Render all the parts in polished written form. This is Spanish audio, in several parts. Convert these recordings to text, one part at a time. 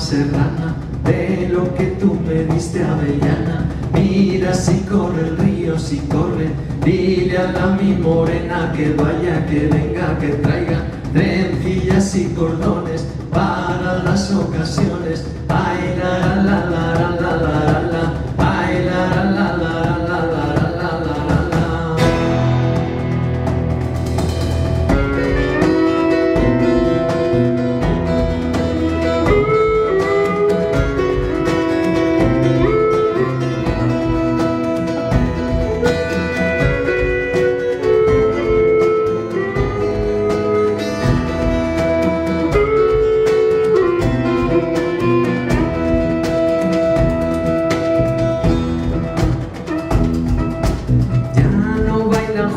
serrana, de lo que tú me diste, avellana. Mira si corre el río, si corre, dile a la mi morena que vaya, que venga, que traiga trencillas y cordones para las ocasiones. Ay, la la la la la la la la, ay, la la la la la la la la la.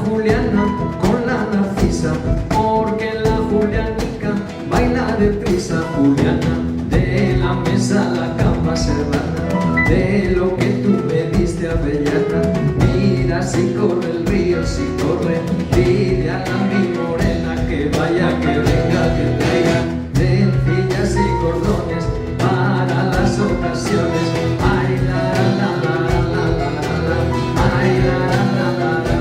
Juliana con la Narcisa, porque la Julianica baila deprisa. Juliana, de la mesa a la cama serrana, de lo que tú me diste, avellana. Mira si corre el río, si corre, dile a la mi morena que vaya, que venga, que traiga trencillas y cordones para las ocasiones. Ay, la la la la la la la, ay, la la la la.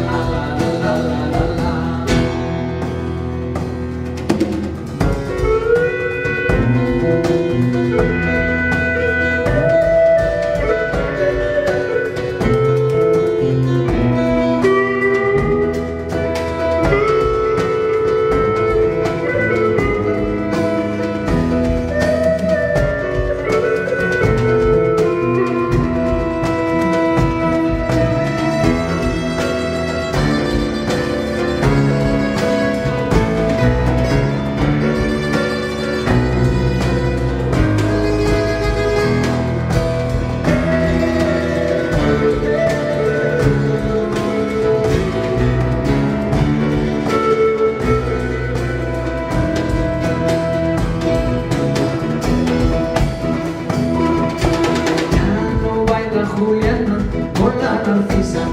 Juliana con la Narcisa,